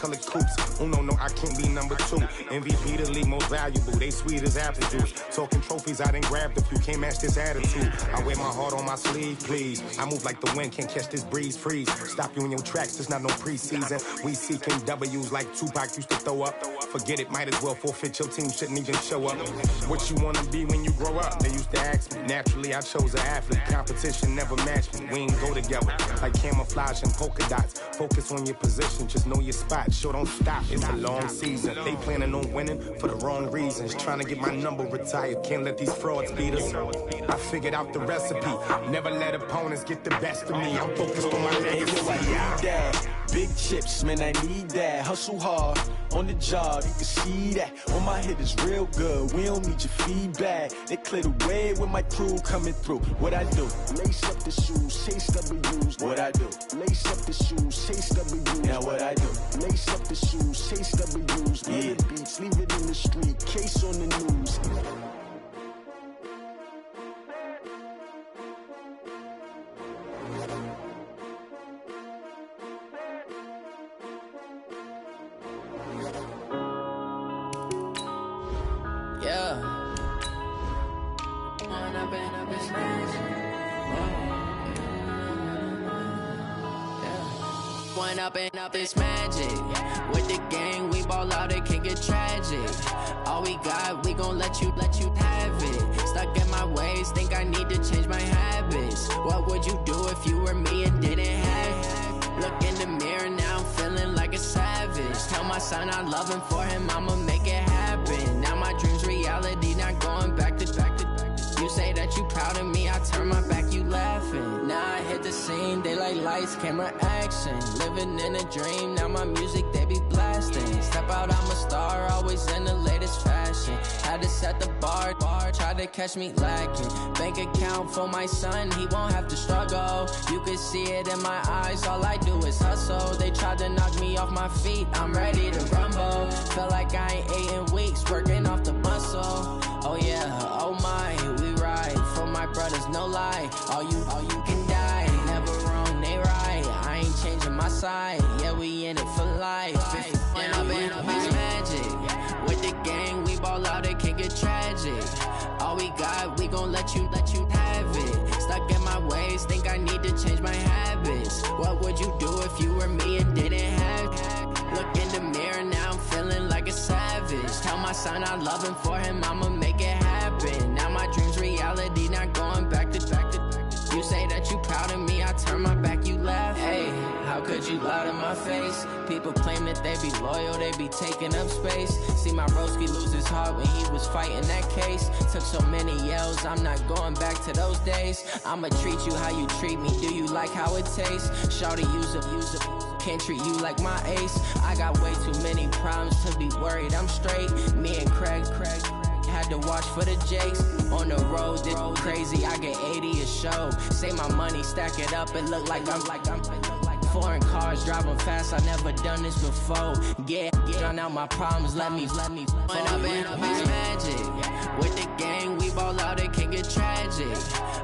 colored coupes. Uno, no, I can't be number 2. MVP the league most valuable, they sweet as apple juice. Talking trophies, I done grabbed a few, can't match this attitude. I wear my heart on my sleeve, please. I move like the wind, can't catch this breeze, freeze. Stop you in your tracks, there's not no preseason. We seeking W's like Tupac used to throw up. Forget it, might as well forfeit, your team shouldn't even show up. What you wanna be when you grow up? They used to ask me. Naturally, I chose an athlete. Competition never matched me. We ain't go together like camouflage and polka dots. Focus on your position, just know your spot. Sure, don't stop, it's a long season. They planning on winning for the wrong reasons. Trying to get my number retired, can't let these frauds beat us. I figured out the recipe. Never let opponents get the best of me. I'm focused on my legacy. Big chips, man, I need that. Hustle hard on the job, you can see that. On my hit is real good, we don't need your feedback. They clear the way with my crew coming through. What I do? Lace up the shoes, chase W's. What I do? Lace up the shoes, chase W's. Now what I do? Lace up the shoes, chase W's. Yeah. The beats, leave it in the street, case on the news. Up this magic. With the gang, we ball out, it can get tragic. All we got, we gon' let you have it. Stuck in my ways, think I need to change my habits. What would you do if you were me and didn't have it? Look in the mirror, now I'm feeling like a savage. Tell my son I love him, for him I'ma make it happen. Now my dream's reality, not going back to. You say that you proud of me, I turn my back, you laughing. Now I hit the scene, they like lights, camera, action. Living in a dream, now my music, they be blasting. Step out, I'm a star, always in the latest fashion. Had to set the bar, try to catch me lacking. Bank account for my son, he won't have to struggle. You can see it in my eyes, all I do is hustle. They tried to knock me off my feet, I'm ready to rumble. Feel like I ain't ate in weeks, working off the muscle. Oh yeah, oh my, we ride for my brothers, no lie. All you can die, never wrong, they right. I ain't changing my side, yeah, we in it for life. And I've been magic. With the gang, we ball out, it can get tragic. All we got, we gon' let you have it. Stuck in my ways, think I need to change my habits. What would you do if you were me and didn't have it? Look in the mirror, now I'm feeling like a savage. Tell my son I love him, for him I'ma make it happen. Now my dream's reality, not going back to. You say that you proud of me, I turn my back, you laugh. Hey, how could you lie to my face? People claim that they be loyal, they be taking up space. See my broski lose his heart when he was fighting that case. Took so many yells, I'm not going back to those days. I'ma treat you how you treat me, do you like how it tastes? Shawty, use it. Can't treat you like my ace. I got way too many problems to be worried, I'm straight. Me and Craig had to watch for the Jakes. On the road, this crazy, I get 80 a show. Say my money, stack it up, it look like I'm foreign cars, driving fast, I never done this before. Get drown out my problems, let me When I've been up is magic. With the gang, we ball out, it can get tragic.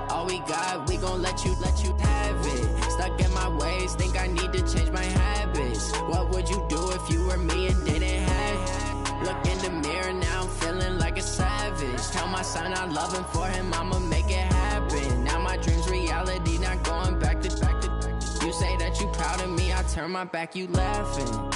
All we got, we gon' let you have it. Stuck in my ways, think I need to change my habits. What would you do if you were me and didn't have it? Look in the mirror, now I'm feeling like a savage. Tell my son I love him, for him I'ma make it happen. Now my dream's reality, not going back to. You say that you proud of me, I turn my back, you laughing.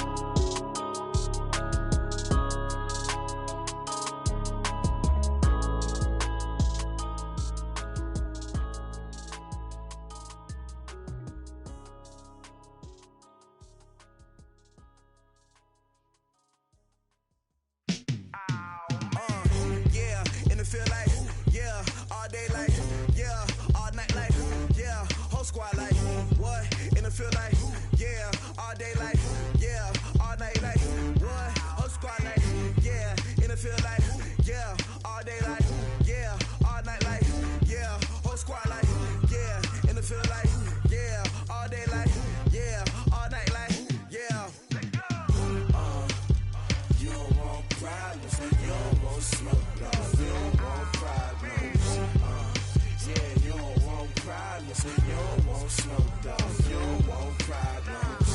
You don't want problems.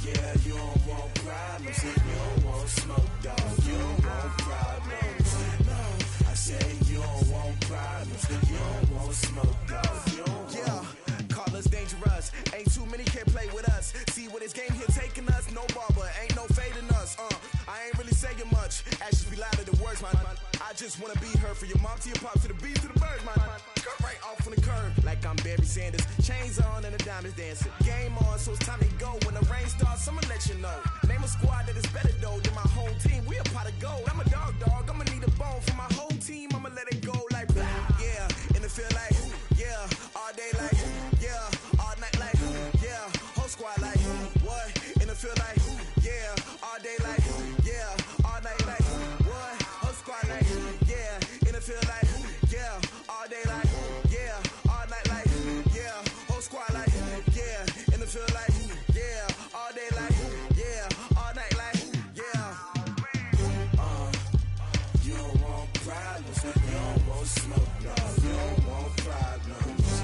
Yeah, you don't want us, no barber, ain't no fading us. I ain't really saying much. Actions be louder than words, man. I just wanna be her, for your mom to your pops, to the bees to the birds, man. Cut right off on the curb, like I'm Barry Sanders. Chains on and the diamonds dancing. Game on, so it's time to go. When the rain starts, I'ma let you know. Name a squad that is better though than my whole team. We a pot of gold. I'm a dog, I'ma need a bone for my whole team. I'ma let it go like yeah, and it feel like yeah, all day like yeah, all night like yeah, whole squad like what? And it feel like yeah, all day like yeah, all night like what? Whole squad like yeah, and it feel like yeah, all day like yeah, all night like yeah, whole squad like yeah, and it feel like yeah, all day like yeah, all night like yeah. You don't want problems, you don't want smoke, no, you don't want problems.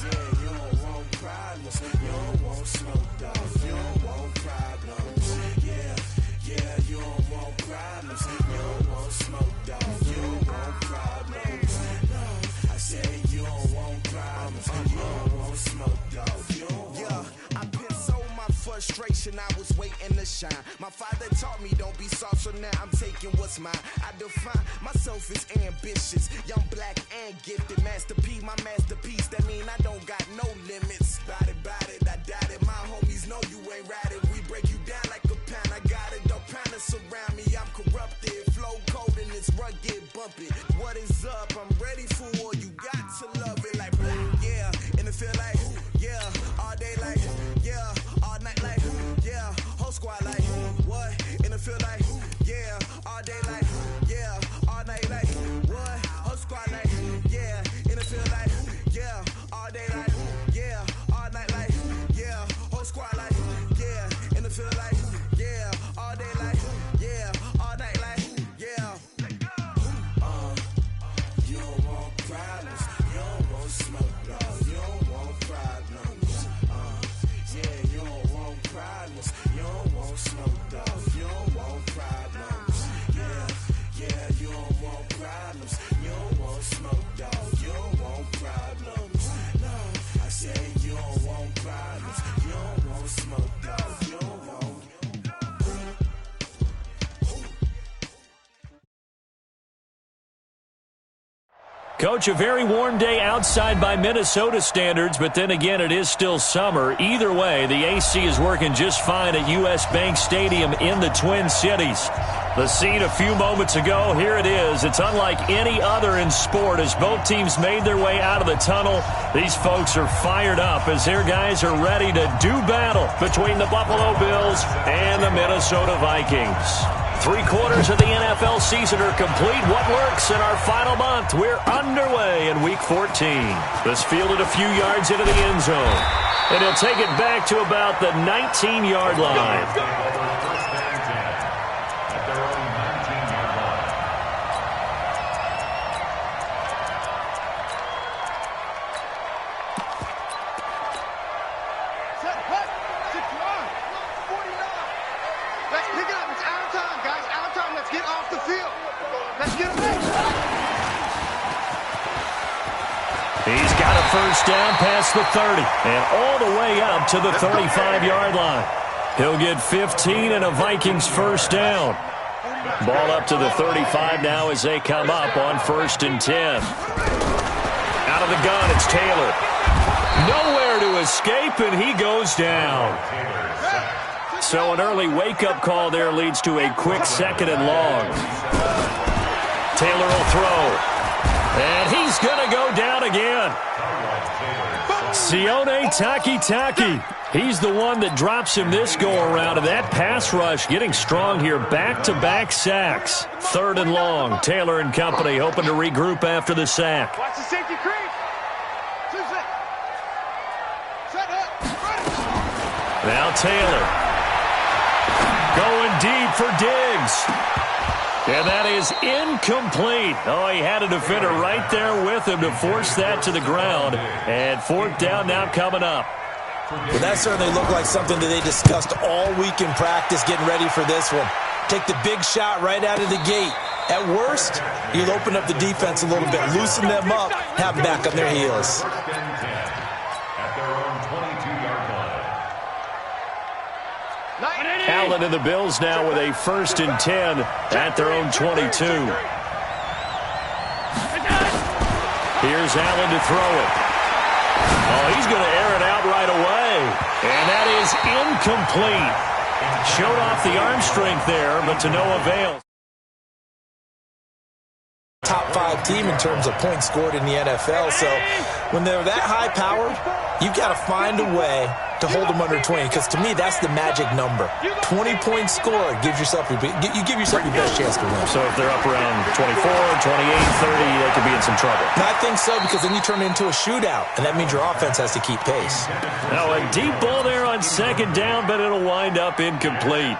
Yeah, you don't want problems, you don't want smoke, dog, you don't want problems. Yeah, you don't want problems, you don't want smoke, dog, you don't want problems. I said you don't want problems, you don't want smoke, dog, you don't want. Yeah, I put so my frustration, I was waiting to shine. My father taught me don't be soft, so now I'm taking what's mine. I define myself as ambitious, young, black, and gifted. Master P, my masterpiece, that mean I don't got no limits. Bout it, I doubt it. My homies know you ain't ratted. We break you down like a pound. I got it, don't pound us around me. I'm corrupted, flow cold and it's rugged, bumpy. What is up? I'm ready for war. You got to love it like yeah, and it feel like yeah, all day like yeah, all night like yeah, whole squad like what? And it feel like yeah, all day like yeah, all night like what? Whole squad like yeah, and it feel like yeah, all day like yeah, all night like yeah, whole squad like yeah, and it feel like yeah, all day like yeah, all night like yeah. You don't want problems, you don't want smoke, dog, you don't want problems. Yeah, you don't want problems, you don't want smoke, dog, you don't want problems. Yeah, you don't want problems, you don't want smoke, dog, you don't want problems. No, I say you don't want problems, you don't want smoke, dog, you don't want. Coach, a very warm day outside by Minnesota standards, but then again, it is still summer. Either way, the AC is working just fine at U.S. Bank Stadium in the Twin Cities. The scene a few moments ago, here it is. It's unlike any other in sport as both teams made their way out of the tunnel. These folks are fired up as their guys are ready to do battle between the Buffalo Bills and the Minnesota Vikings. 3/4 of the NFL season are complete. What works in our final month? We're underway in Week 14. This fielded a few yards into the end zone. And he'll take it back to about the 19-yard line. He's got a first down past the 30 and all the way up to the 35-yard line. He'll get 15 and a Vikings first down. Ball up to the 35 now as they come up on 1st and 10. Out of the gun, it's Taylor. Nowhere to escape, and he goes down. So an early wake-up call there leads to a quick 2nd and long. Taylor will throw. And he's going to go down again. Sione Takitaki. He's the one that drops him this go-around. And that pass rush getting strong here. Back-to-back sacks. 3rd and long. Taylor and company hoping to regroup after the sack. Watch the safety creep. Now Taylor. Going deep for Diggs. And that is incomplete. Oh, he had a defender right there with him to force that to the ground. And 4th down now coming up. Well, that certainly looked like something that they discussed all week in practice getting ready for this one. Take the big shot right out of the gate. At worst, you'll open up the defense a little bit, loosen them up, have them back on their heels. Allen and the Bills now with a 1st and 10 at their own 22. Here's Allen to throw it. Oh, he's going to air it out right away. And that is incomplete. Showed off the arm strength there, but to no avail. Top 5 team in terms of points scored in the NFL. So when they're that high-powered, you've got to find a way to hold them under 20, because to me, that's the magic number. 20 points scored gives yourself you give yourself your best chance to win. So if they're up around 24, 28, 30, they could be in some trouble. And I think so, because then you turn it into a shootout, and that means your offense has to keep pace. Now a deep ball there on 2nd down, but it'll wind up incomplete.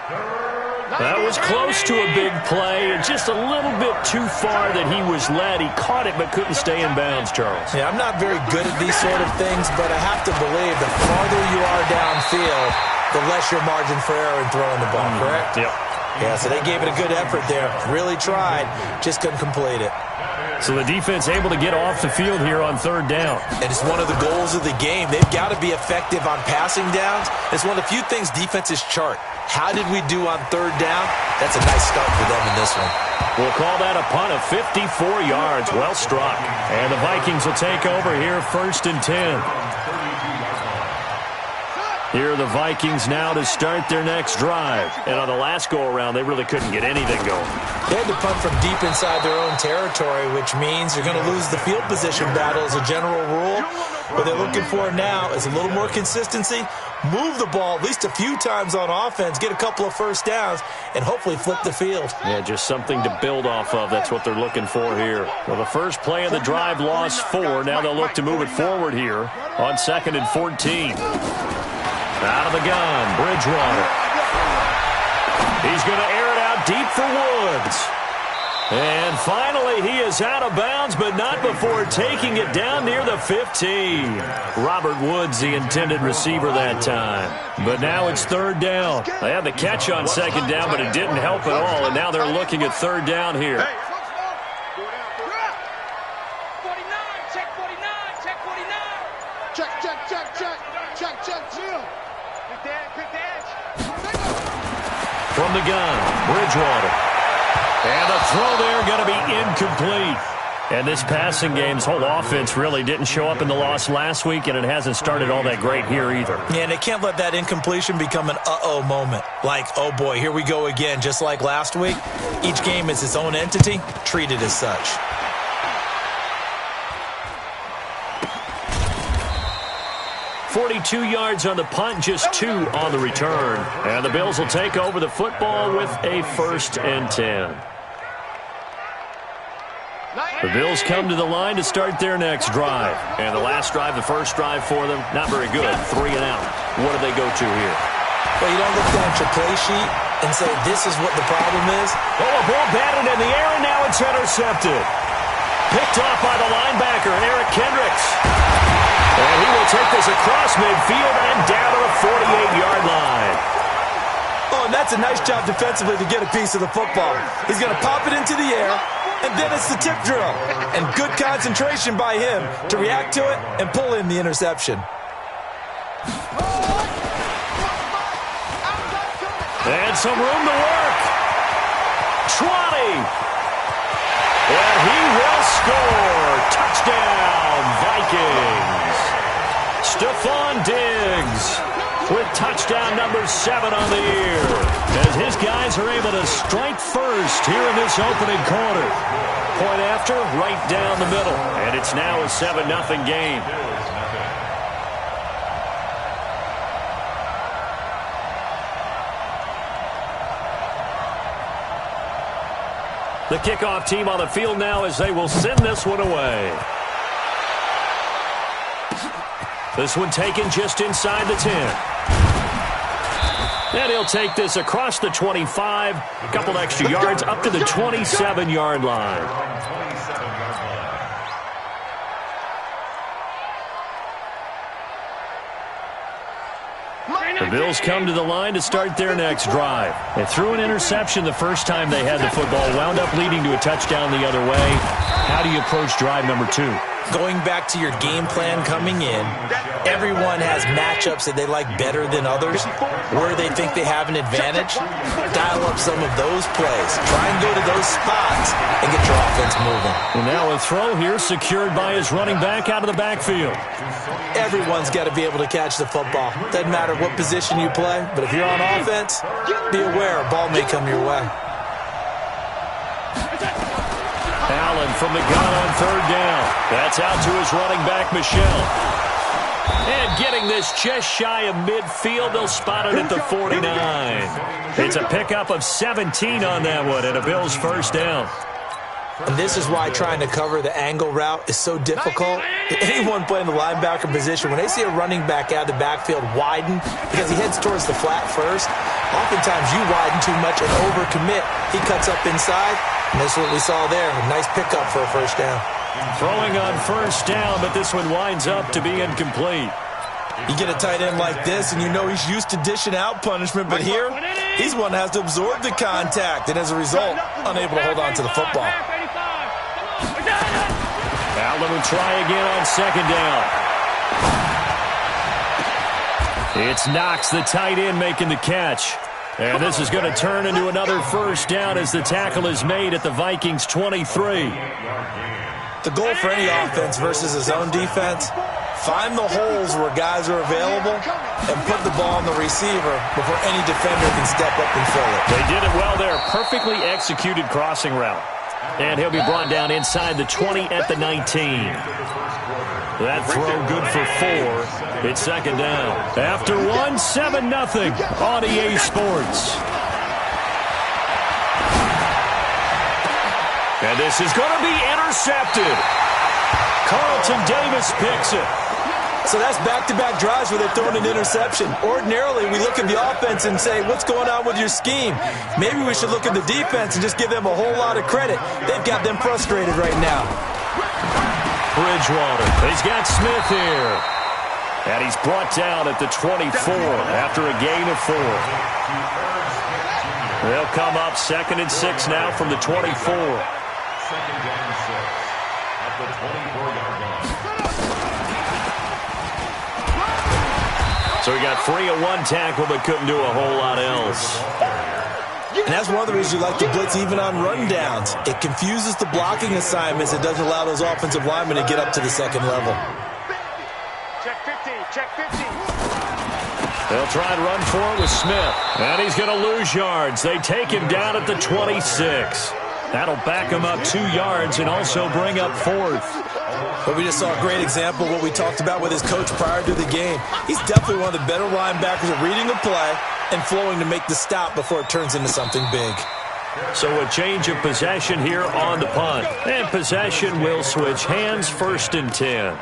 That was close to a big play, and just a little bit too far that he was led. He caught it but couldn't stay in bounds, Charles. Yeah, I'm not very good at these sort of things, but I have to believe the farther you are downfield, the less your margin for error in throwing the ball, correct? Yep. Yeah, so they gave it a good effort there. Really tried, just couldn't complete it. So the defense able to get off the field here on 3rd down. And it's one of the goals of the game. They've got to be effective on passing downs. It's one of the few things defenses chart. How did we do on 3rd down? That's a nice start for them in this one. We'll call that a punt of 54 yards. Well struck. And the Vikings will take over here 1st and 10. Here are the Vikings now to start their next drive. And on the last go-around, they really couldn't get anything going. They had to punt from deep inside their own territory, which means you're going to lose the field position battle as a general rule. What they're looking for now is a little more consistency, move the ball at least a few times on offense, get a couple of 1st downs, and hopefully flip the field. Yeah, just something to build off of. That's what they're looking for here. Well, the first play of the drive lost 4. Now they'll look to move it forward here on 2nd and 14. Out of the gun, Bridgewater. He's going to air it out deep for Woods. And finally, he is out of bounds, but not before taking it down near the 15. Robert Woods, the intended receiver that time. But now it's 3rd down. They had the catch on 2nd down, but it didn't help at all, and now they're looking at 3rd down here. From the gun, Bridgewater. And the throw there going to be incomplete. And this passing game's whole offense really didn't show up in the loss last week, and it hasn't started all that great here either. Yeah, and they can't let that incompletion become an uh-oh moment. Like, oh boy, here we go again, just like last week. Each game is its own entity, treat it as such. .42 yards on the punt, just 2 on the return. And the Bills will take over the football with a 1st and 10. The Bills come to the line to start their next drive. And the last drive, the first drive for them, not very good. 3 and out. What do they go to here? Well, you don't look down at your play sheet and say, this is what the problem is. Oh, a ball batted in the air, and now it's intercepted. Picked off by the linebacker, Eric Kendricks. And he will take this across midfield and down to the 48-yard line. Oh, and that's a nice job defensively to get a piece of the football. He's going to pop it into the air, and then it's the tip drill. And good concentration by him to react to it and pull in the interception. And some room to work. 20. And he will score. Touchdown, Vikings. Stephon Diggs with touchdown number 7 on the year, as his guys are able to strike first here in this opening quarter. Point after, right down the middle, and it's now a 7-0 game. The kickoff team on the field now as they will send this one away. This one taken just inside the 10. And he'll take this across the 25, a couple extra yards up to the 27-yard line. The Bills come to the line to start their next drive. They threw an interception the first time they had the football, wound up leading to a touchdown the other way. How do you approach drive number 2? Going back to your game plan coming in, everyone has matchups that they like better than others, where they think they have an advantage. Dial up some of those plays. Try and go to those spots and get your offense moving. And now a throw here secured by his running back out of the backfield. Everyone's got to be able to catch the football. Doesn't matter what position you play, but if you're on offense, be aware a ball may come your way. Allen from the gun on third down. That's out to his running back, Michel. And getting this just shy of midfield, they'll spot it at the 49. It's a pickup of 17 on that one and a Bills first down. And this is why trying to cover the angle route is so difficult. Anyone playing the linebacker position, when they see a running back out of the backfield widen because he heads towards the flat first, oftentimes you widen too much and overcommit. He cuts up inside, and that's what we saw there. A nice pickup for a first down. Throwing on first down, but this one winds up to be incomplete. You get a tight end like this, and you know he's used to dishing out punishment, but here, he's one that has to absorb the contact, and as a result, unable to hold on to the football. Allen will try again on second down. It's Knox, the tight end, making the catch. And this is going to turn into another first down as the tackle is made at the Vikings' 23. The goal for any offense versus his own defense, find the holes where guys are available and put the ball on the receiver before any defender can step up and fill it. They did it well there. Perfectly executed crossing route. And he'll be brought down inside the 20 at the 19. That throw good for 4. It's second down. After 1, 7-0 on EA Sports. And this is going to be intercepted. Carlton Davis picks it. So that's back-to-back drives where they're throwing an interception. Ordinarily, we look at the offense and say, what's going on with your scheme? Maybe we should look at the defense and just give them a whole lot of credit. They've got them frustrated right now. Bridgewater. He's got Smith here. And he's brought down at the 24 after a gain of 4. They'll come up 2nd and 6 now from the 24. So he got free of 1 tackle but couldn't do a whole lot else. And that's one of the reasons you like to blitz even on rundowns. It confuses the blocking assignments. It doesn't allow those offensive linemen to get up to the second level. Check 50, check 50. They'll try and run for it with Smith. And he's going to lose yards. They take him down at the 26. That'll back him up 2 yards and also bring up 4th. But we just saw a great example of what we talked about with his coach prior to the game. He's definitely one of the better linebackers at reading the play and flowing to make the stop before it turns into something big. So a change of possession here on the punt. And possession will switch hands, 1st and 10.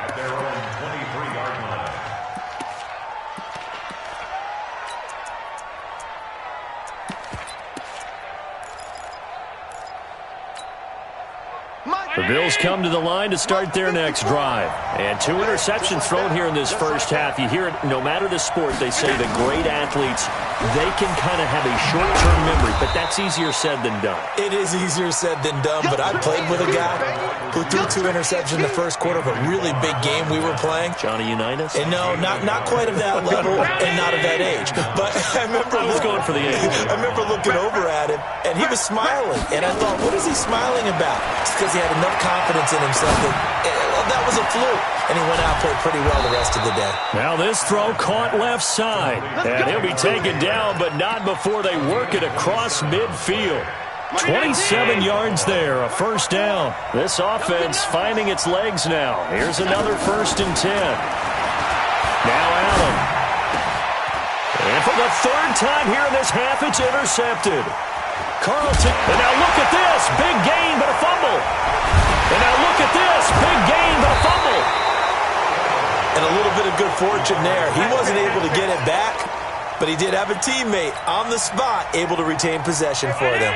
The Bills come to the line to start their next drive. And 2 interceptions thrown here in this first half. You hear it, no matter the sport, they say the great athletes, they can kind of have a short-term memory, but that's easier said than done. It is easier said than done, but I played with a guy who threw 2 interceptions in the first quarter of a really big game we were playing. Johnny Unitas? And no, not quite of that level and not of that age. But I remember going for the age. I remember looking over at him, and he was smiling. And I thought, what is he smiling about? It's because he had enough confidence in himself that was a fluke. And he went out and played pretty well the rest of the day. Now this throw caught left side. And he'll be taken down, but not before they work it across midfield. 27 yards there, a first down. This offense finding its legs now. Here's another 1st and 10. Now Allen. And for the 3rd time here in this half, it's intercepted. Carlton, and now look at this. Big gain, but a fumble. And now look at this. Big gain, but a fumble. And a little bit of good fortune there. He wasn't able to get it back, but he did have a teammate on the spot able to retain possession for them.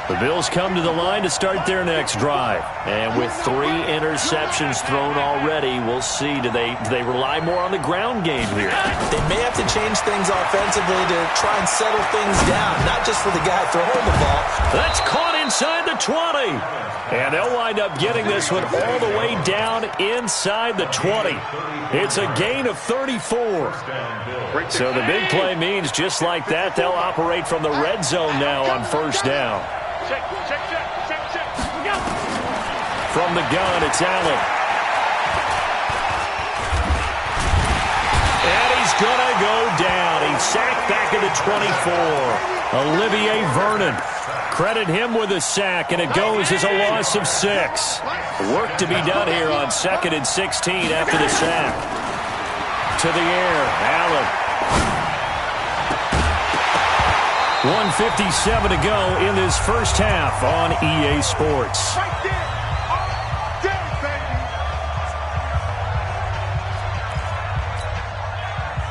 The Bills come to the line to start their next drive. And with 3 interceptions thrown already, we'll see. Do they rely more on the ground game here? They may have to change things offensively to try and settle things down, not just for the guy throwing the ball. That's caught inside the 20. And they'll wind up getting this one all the way down inside the 20. It's a gain of 34. So the big play means just like that, they'll operate from the red zone now on first down. From the gun, it's Allen. And he's going to go down. He's sacked back at the 24. Olivier Vernon. Credit him with a sack, and it goes as a loss of 6. Work to be done here on 2nd and 16 after the sack. To the air, Allen. 1:57 to go in this first half on EA Sports.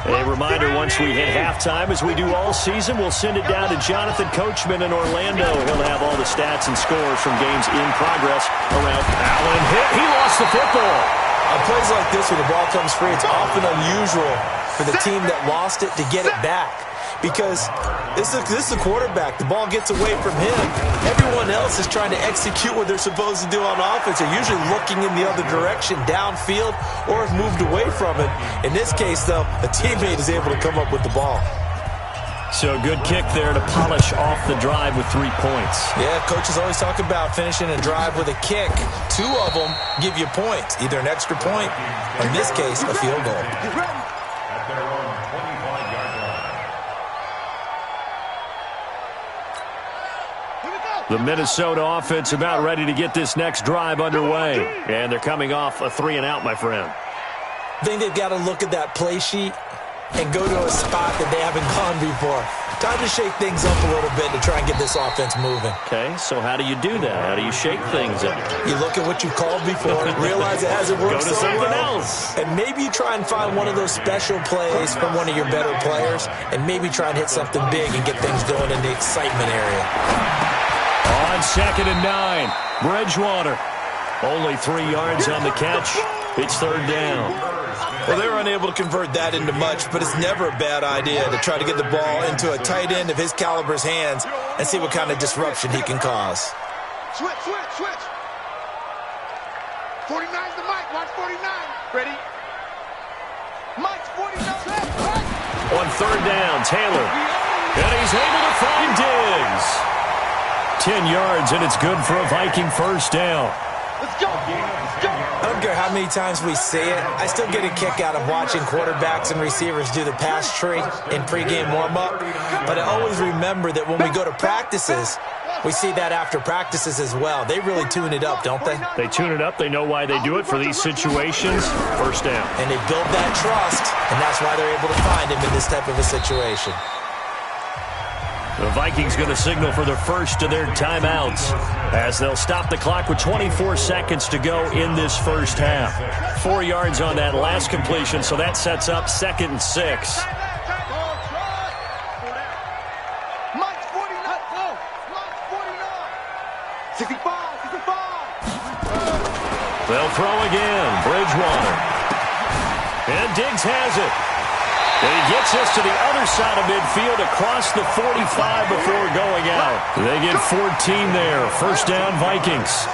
A reminder, once we hit halftime, as we do all season, we'll send it down to Jonathan Coachman in Orlando. He'll have all the stats and scores from games in progress around. Allen hit. He lost the football. On plays like this where the ball comes free, it's often unusual for the team that lost it to get it back. Because this is the quarterback. The ball gets away from him. Everyone else is trying to execute what they're supposed to do on offense. They're usually looking in the other direction, downfield, or have moved away from it. In this case, though, a teammate is able to come up with the ball. So good kick there to polish off the drive with 3 points. Yeah, coaches always talk about finishing a drive with a kick. 2 of them give you points, either an extra point, or in this case, a field goal. The Minnesota offense about ready to get this next drive underway. And they're coming off a 3-and-out, my friend. I think they've got to look at that play sheet and go to a spot that they haven't gone before. Time to shake things up a little bit to try and get this offense moving. Okay, so how do you do that? How do you shake things up? You look at what you called before, realize it hasn't worked Go to so something well, else. and maybe you try and find one of those special plays from one of your better players, and maybe try and hit something big and get things going in the excitement area. On 2nd and 9, Bridgewater. Only 3 yards on the catch. It's 3rd down. Well, they were unable to convert that into much, but it's never a bad idea to try to get the ball into a tight end of his caliber's hands and see what kind of disruption he can cause. Switch. 49's the Mike. Watch 49. Ready? Mike's 49. On 3rd down, Taylor. And he's able to find Diggs. 10 yards, and it's good for a Viking first down. Let's go. I don't care how many times we say it, I still get a kick out of watching quarterbacks and receivers do the pass tree in pregame warm-up. But I always remember that when we go to practices, we see that after practices as well. They really tune it up, don't they? They tune it up. They know why they do it for these situations. First down. And they build that trust, and that's why they're able to find him in this type of a situation. The Vikings going to signal for their first of their timeouts as they'll stop the clock with 24 seconds to go in this first half. 4 yards on that last completion, so that sets up 2nd and 6. Mike's 49. 65. They'll throw again. Bridgewater. And Diggs has it. And he gets us to the other side of midfield across the 45 before going out. They get 14 there. First down, Vikings.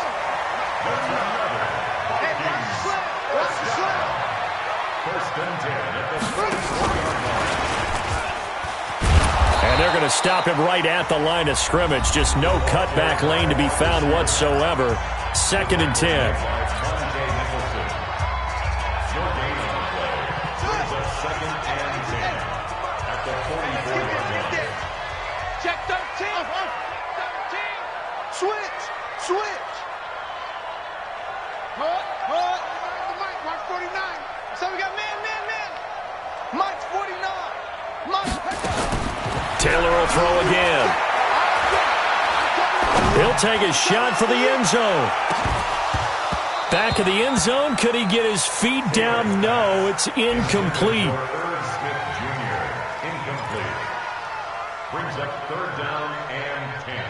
And they're going to stop him right at the line of scrimmage. Just no cutback lane to be found whatsoever. 2nd and 10. Switch. Hut. Mike, watch 49. So we got man. Mike's 49. Mike. Taylor will throw again. He'll take a shot for the end zone. Back of the end zone. Could he get his feet down? No, it's incomplete. Incomplete. Brings up 3rd down and 10.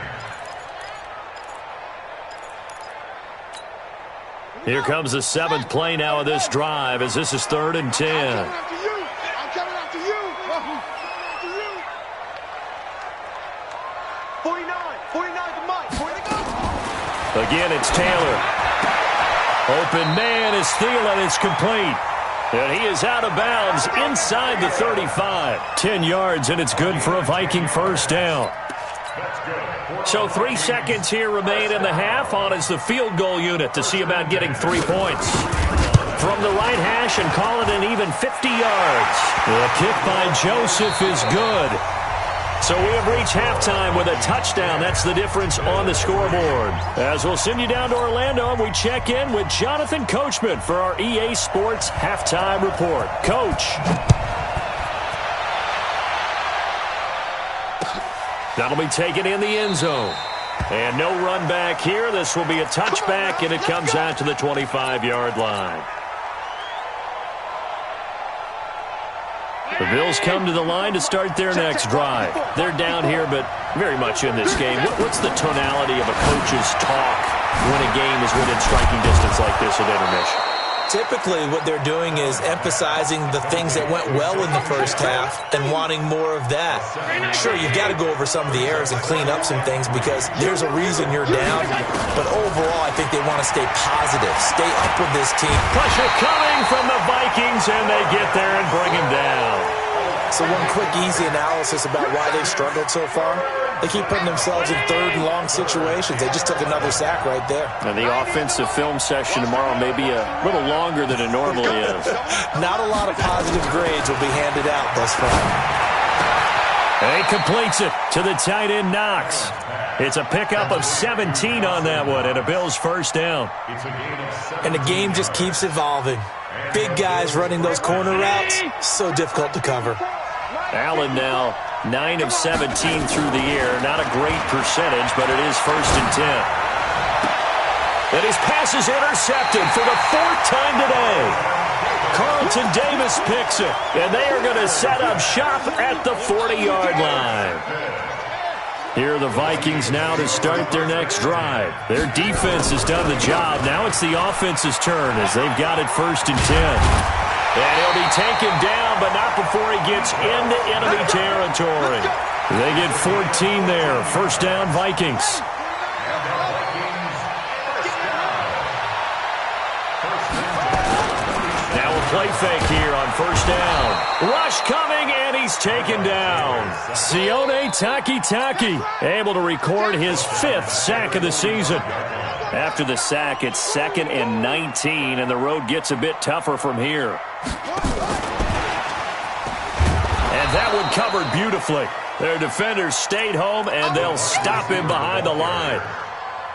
Here comes the 7th play now of this drive as this is 3rd and 10. I'm coming after you. 49 to Mike. Where to go? Again, it's Taylor. Open man is Thielen. It's complete. And he is out of bounds inside the 35. 10 yards, and it's good for a Viking first down. So 3 seconds here remain in the half. On is the field goal unit to see about getting 3 points. From the right hash and call it an even 50 yards. The kick by Joseph is good. So we have reached halftime with a touchdown. That's the difference on the scoreboard. As we'll send you down to Orlando, and we check in with Jonathan Coachman for our EA Sports Halftime Report. Coach. That'll be taken in the end zone. And no run back here. This will be a touchback, and it comes out to the 25-yard line. The Bills come to the line to start their next drive. They're down here, but very much in this game. What's the tonality of a coach's talk when a game is within striking distance like this at intermission? Typically, what they're doing is emphasizing the things that went well in the first half and wanting more of that. Sure, you've got to go over some of the errors and clean up some things because there's a reason you're down. But overall, I think they want to stay positive, stay up with this team. Pressure coming from the Vikings, and they get there and bring him down. So one quick, easy analysis about why they've struggled so far. They keep putting themselves in third and long situations. They just took another sack right there. And the offensive film session tomorrow may be a little longer than it normally is. Not a lot of positive grades will be handed out thus far. And he completes it to the tight end, Knox. It's a pickup of 17 on that one, and a Bills first down. And the game just keeps evolving. Big guys running those corner routes, so difficult to cover. Allen now 9 of 17 through the air. Not a great percentage, but it is first and 10. And his pass is intercepted for the 4th time today. Carlton Davis picks it, and they are going to set up shop at the 40-yard line. Here are the Vikings now to start their next drive. Their defense has done the job. Now it's the offense's turn as they've got it first and 10. And he'll be taken down, but not before he gets into enemy territory. They get 14 there. First down, Vikings. Now a play fake here on first down. Rush coming, and he's taken down. Sione Takitaki able to record his 5th sack of the season. After the sack, it's 2nd and 19, and the road gets a bit tougher from here. And that one covered beautifully. Their defenders stayed home, and they'll stop him behind the line.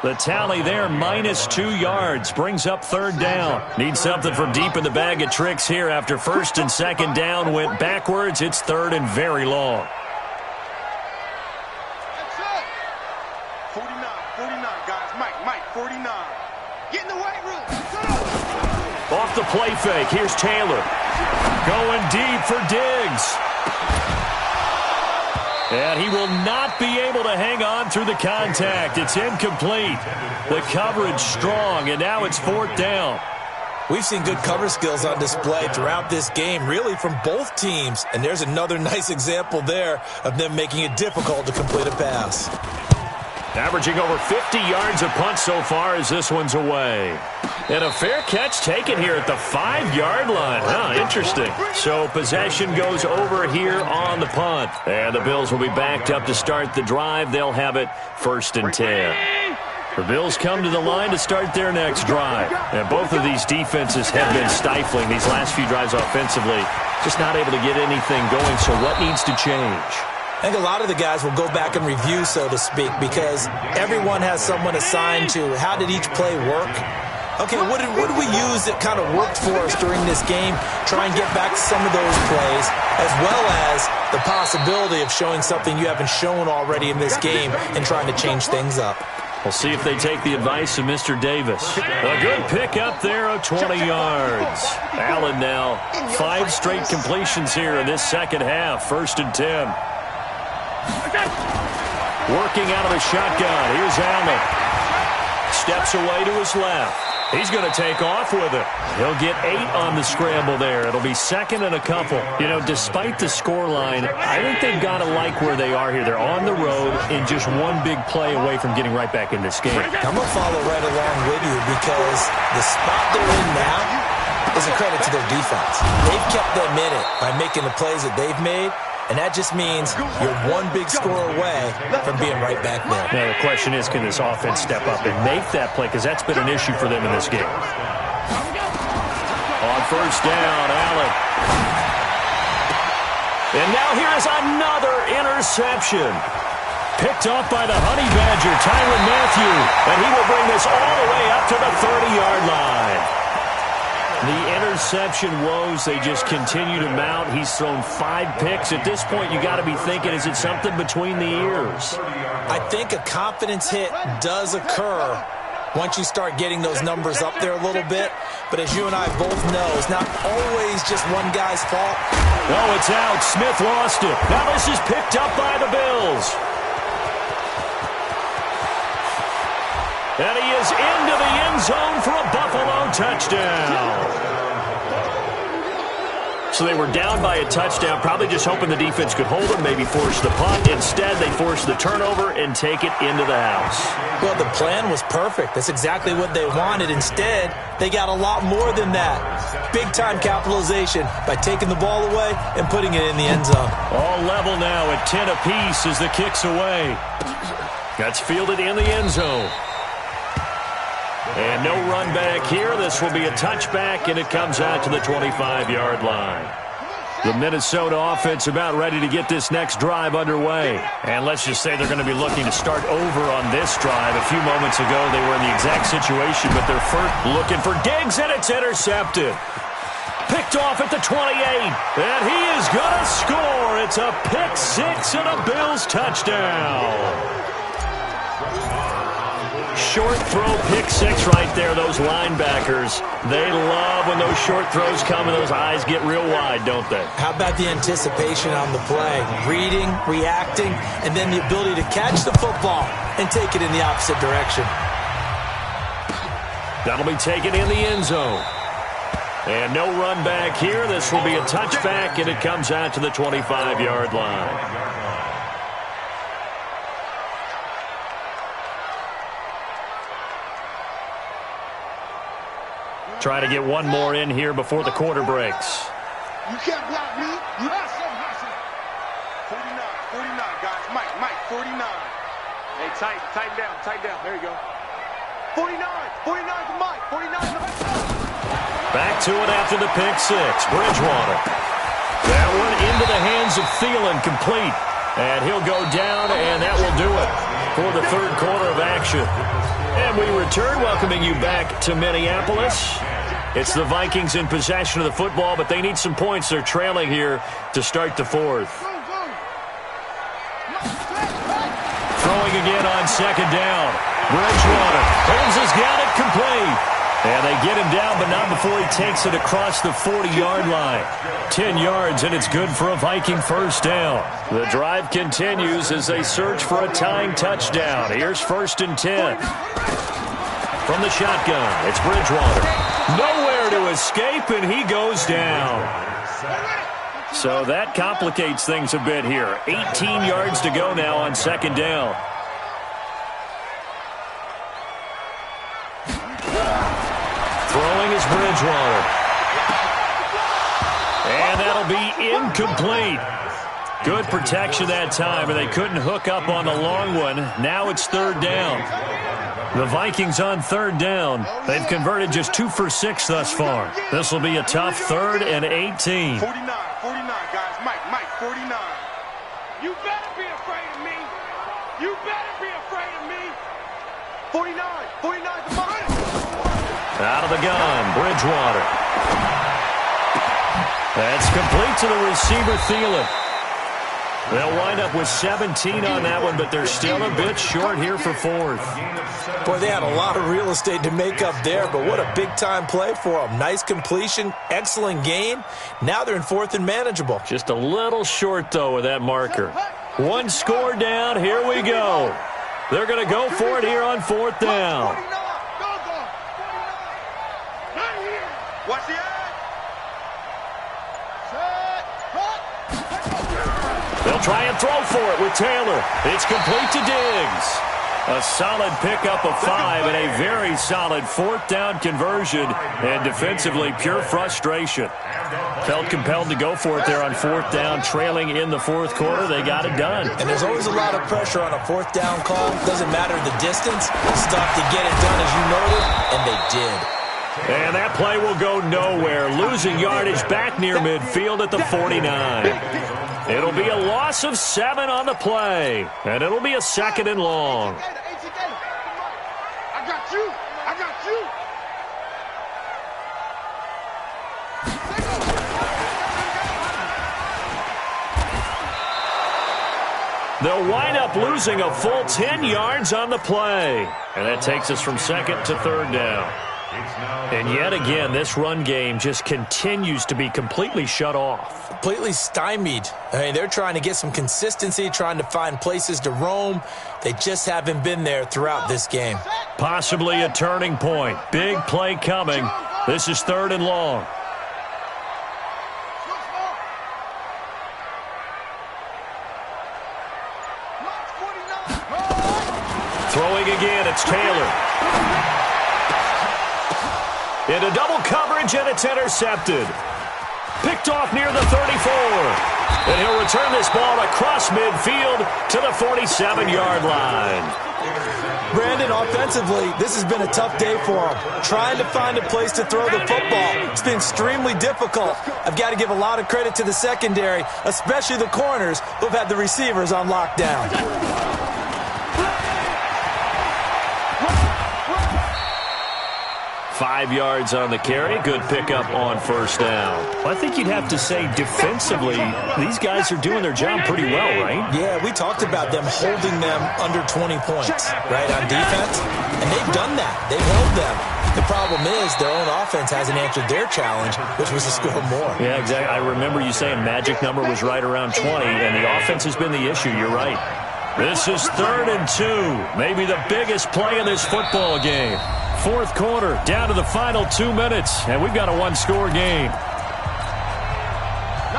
The tally there, -2 yards, brings up 3rd down. Need something from deep in the bag of tricks here after 1st and 2nd down went backwards. It's 3rd and very long. 49, guys. Mike, 49. Get in the weight room. Off the play fake, here's Taylor. Going deep for Diggs. And he will not be able to hang on through the contact. It's incomplete. The coverage strong, and now it's 4th down. We've seen good cover skills on display throughout this game, really from both teams. And there's another nice example there of them making it difficult to complete a pass. Averaging over 50 yards a punt so far as this one's away. And a fair catch taken here at the 5-yard line. Huh, interesting. So possession goes over here on the punt. And the Bills will be backed up to start the drive. They'll have it 1st and 10. The Bills come to the line to start their next drive. And both of these defenses have been stifling these last few drives offensively. Just not able to get anything going. So what needs to change? I think a lot of the guys will go back and review, so to speak, because everyone has someone assigned to how did each play work. Okay, what did we use that kind of worked for us during this game? Try and get back to some of those plays, as well as the possibility of showing something you haven't shown already in this game and trying to change things up. We'll see if they take the advice of Mr. Davis. A good pick up there of 20 yards. Allen now 5 straight completions here in this second half. 1st and 10. Working out of the shotgun. Here's Allen. Steps away to his left. He's going to take off with it. He'll get 8 on the scramble there. It'll be second and a couple. You know, despite the scoreline, I think they've got to like where they are here. They're on the road and just one big play away from getting right back in this game. I'm going to follow right along with you because the spot they're in now is a credit to their defense. They've kept them in it by making the plays that they've made. And that just means you're one big score away from being right back there. Now, the question is, can this offense step up and make that play? Because that's been an issue for them in this game. On first down, Allen. And now here's another interception. Picked off by the Honey Badger, Tyrann Mathieu. And he will bring this all the way up to the 30-yard line. The interception woes, they just continue to mount. He's thrown 5 picks. At this point, you got to be thinking, is it something between the ears? I think a confidence hit does occur once you start getting those numbers up there a little bit. But as you and I both know, it's not always just one guy's fault. Oh, it's out. Smith lost it. Now this is picked up by the Bills. And he is into the end zone for a Buffalo touchdown. So they were down by a touchdown, probably just hoping the defense could hold them, maybe force the punt. Instead, they forced the turnover and take it into the house. Well, the plan was perfect. That's exactly what they wanted. Instead, they got a lot more than that. Big-time capitalization by taking the ball away and putting it in the end zone. All level now at 10 apiece as the kick's away. That's fielded in the end zone. And no run back here. This will be a touchback, and it comes out to the 25-yard line. The Minnesota offense about ready to get this next drive underway. And let's just say they're going to be looking to start over on this drive. A few moments ago, they were in the exact situation, but they're first looking for Diggs, and it's intercepted. Picked off at the 28, and he is going to score. It's a pick six and a Bills touchdown. Short throw pick six right there. Those linebackers, they love when those short throws come and those eyes get real wide, don't they? How about the anticipation on the play? Reading, reacting, and then the ability to catch the football and take it in the opposite direction. That'll be taken in the end zone. And no run back here. This will be a touchback, and it comes out to the 25-yard line. Try to get one more in here before the quarter breaks. You can't block me. You hustle. 49, guys. Mike, 49. Hey, tighten down. There you go. 49 to Mike. 49 to Mike. Back to it after the pick six. Bridgewater. That one into the hands of Thielen, complete. And he'll go down, and that will do it for the third quarter of action. And we return, welcoming you back to Minneapolis. It's the Vikings in possession of the football, but they need some points. They're trailing here to start the fourth. Throwing again on second down. Bridgewater. Holmes has got it complete. And they get him down, but not before he takes it across the 40-yard line. 10 yards, and it's good for a Viking first down. The drive continues as they search for a tying touchdown. Here's 1st and 10. From the shotgun, it's Bridgewater. Nowhere to escape, and he goes down. So that complicates things a bit here. 18 yards to go now on second down. Throwing is Bridgewater. And that'll be incomplete. Good protection that time, and they couldn't hook up on the long one. Now it's third down. The Vikings on third down. They've converted just 2 for 6 thus far. This will be a tough 3rd and 18. 49, guys. Mike, 49. You better be afraid of me. 49 to Mike. Out of the gun, Bridgewater. That's complete to the receiver, Thielen. They'll wind up with 17 on that one, but they're still a bit short here for 4th. Boy, they had a lot of real estate to make up there, but what a big-time play for them. Nice completion, excellent gain. Now they're in 4th and manageable. Just a little short, though, with that marker. One score down. Here we go. They're going to go for it here on 4th down. try and throw for it with Taylor. It's complete to Diggs. A solid pickup of 5 and a very solid 4th down conversion. And defensively, pure frustration. Felt compelled to go for it there on 4th down, trailing in the 4th quarter. They got it done. And there's always a lot of pressure on a 4th down call. Doesn't matter the distance. Stuff to get it done, as you noted, and they did. And that play will go nowhere. Losing yardage back near midfield at the 49. It'll be a loss of 7 on the play. And it'll be a 2nd and long. I got you. I got you. They'll wind up losing a full 10 yards on the play. And that takes us from 2nd to 3rd down. And yet again, this run game just continues to be completely shut off. Completely stymied. I mean, they're trying to get some consistency, trying to find places to roam. They just haven't been there throughout this game. Possibly a turning point. Big play coming. This is 3rd and long. Throwing again, it's Taylor. Into double coverage, and it's intercepted. Picked off near the 34. And he'll return this ball across midfield to the 47-yard line. Brandon, offensively, this has been a tough day for him. Trying to find a place to throw the football. It's been extremely difficult. I've got to give a lot of credit to the secondary, especially the corners who've had the receivers on lockdown. 5 yards on the carry. Good pickup on 1st down. Well, I think you'd have to say defensively, these guys are doing their job pretty well, right? Yeah, we talked about them holding them under 20 points, right, on defense. And they've done that. They've held them. The problem is their own offense hasn't answered their challenge, which was to score more. Yeah, exactly. I remember you saying magic number was right around 20, and the offense has been the issue. You're right. This is 3rd and 2. Maybe the biggest play in this football game. 4th quarter, down to the final 2 minutes, and we've got a 1-score game.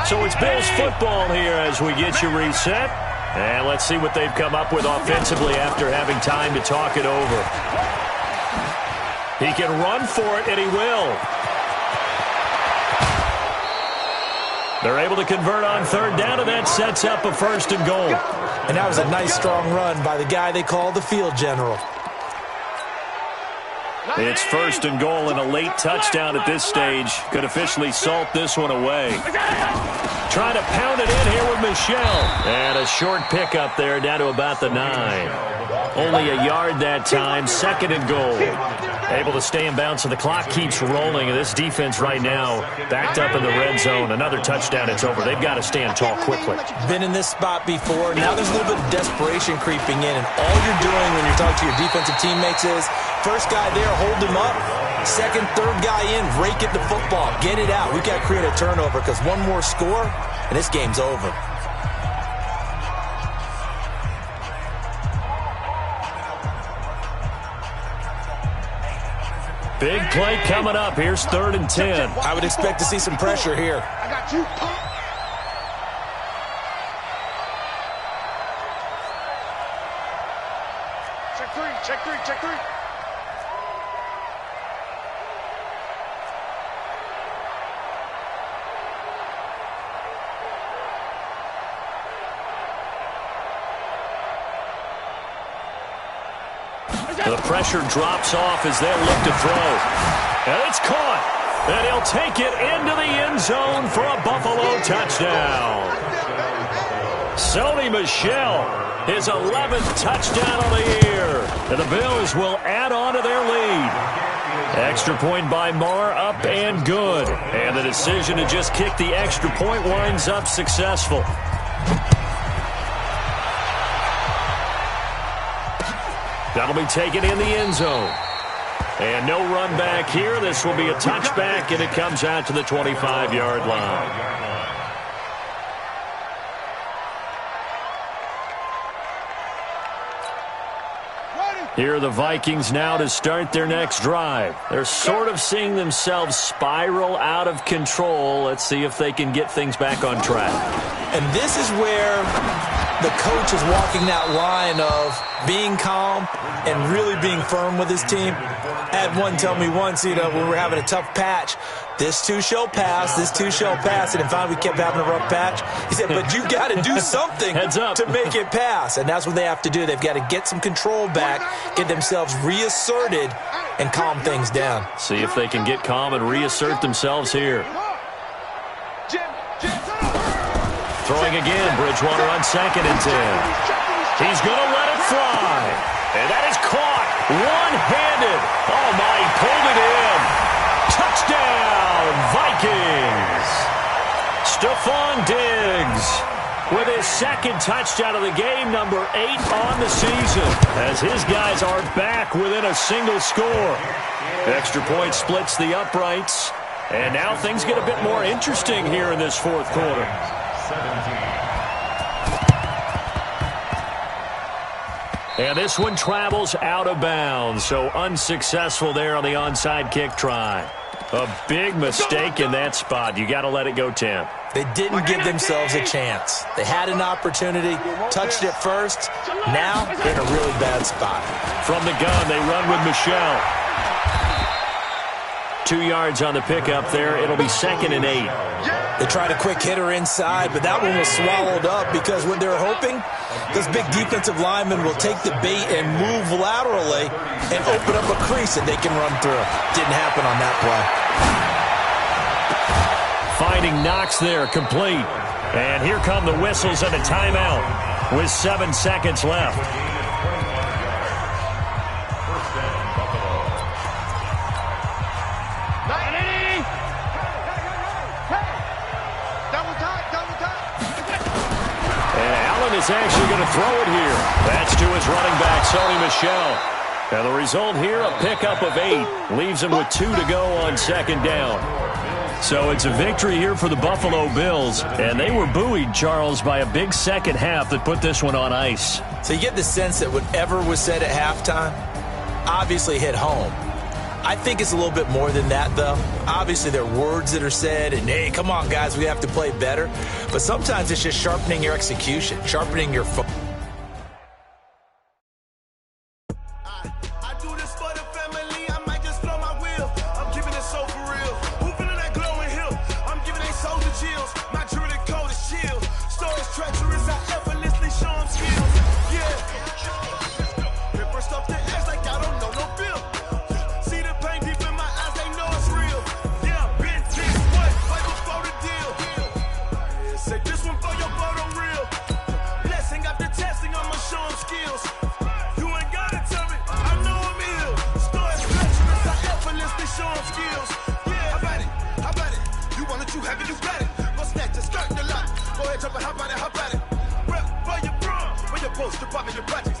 So it's Bills football here as we get you reset. And let's see what they've come up with offensively after having time to talk it over. He can run for it, and he will. They're able to convert on 3rd down, and that sets up a 1st and goal. And that was a nice, strong run by the guy they call the field general. It's 1st and goal, and a late touchdown at this stage could officially salt this one away. Trying to pound it in here with Michel. And a short pickup there down to about the 9. Only a yard that time, 2nd and goal. Able to stay in bounds, so the clock keeps rolling. And this defense right now backed up in the red zone. Another touchdown, it's over. They've got to stand tall quickly. Been in this spot before. Now there's a little bit of desperation creeping in. And all you're doing when you're talking to your defensive teammates is, first guy there, hold him up. 2nd, 3rd guy in, rake it the football. Get it out. We've got to create a turnover because one more score, and this game's over. Big play coming up. Here's 3rd and 10. I would expect to see some pressure here. I got you. Check 3, check 3, check 3. The pressure drops off as they'll look to throw. And it's caught. And he'll take it into the end zone for a Buffalo touchdown. Sony Michel, his 11th touchdown of the year. And the Bills will add on to their lead. Extra point by Marr, up and good. And the decision to just kick the extra point winds up successful. That'll be taken in the end zone. And no run back here. This will be a touchback, and it comes out to the 25-yard line. Here are the Vikings now to start their next drive. They're sort of seeing themselves spiral out of control. Let's see if they can get things back on track. And this is where the coach is walking that line of being calm and really being firm with his team. I had one tell me once, when we were having a tough patch, this too shall pass, this too shall pass. And finally we kept having a rough patch. He said, but you got to do something to make it pass. And that's what they have to do. They've got to get some control back, get themselves reasserted, and calm things down. See if they can get calm and reassert themselves here. Throwing again, Bridgewater on 2nd and 10. He's going to let it fly. And that is caught one-handed. Oh, my, he pulled it in. Touchdown, Vikings. Stephon Diggs with his 2nd touchdown of the game, number 8 on the season, as his guys are back within a single score. Extra point splits the uprights, and now things get a bit more interesting here in this 4th quarter. 17. And this one travels out of bounds, so unsuccessful there on the onside kick try. A big mistake in that spot. You got to let it go 10. They didn't give themselves a chance. They had an opportunity, touched it first. Now they're in a really bad spot. From the gun, they run with Michelle. 2 yards on the pickup there. It'll be 2nd and 8. They tried a quick hitter inside, but that one was swallowed up because what they're hoping, those big defensive linemen will take the bait and move laterally and open up a crease that they can run through. Didn't happen on that play. Finding Knox there, complete. And here come the whistles and a timeout with 7 seconds left. Is actually going to throw it here. That's to his running back, Sony Michel. And the result here, a pickup of 8. Leaves him with 2 to go on 2nd down. So it's a victory here for the Buffalo Bills. And they were buoyed, Charles, by a big second half that put this one on ice. So you get the sense that whatever was said at halftime obviously hit home. I think it's a little bit more than that, though. Obviously, there are words that are said, and, hey, come on, guys, we have to play better. But sometimes it's just sharpening your execution, sharpening your focus. How about it? Rep for your bro, for your poster, popping your project.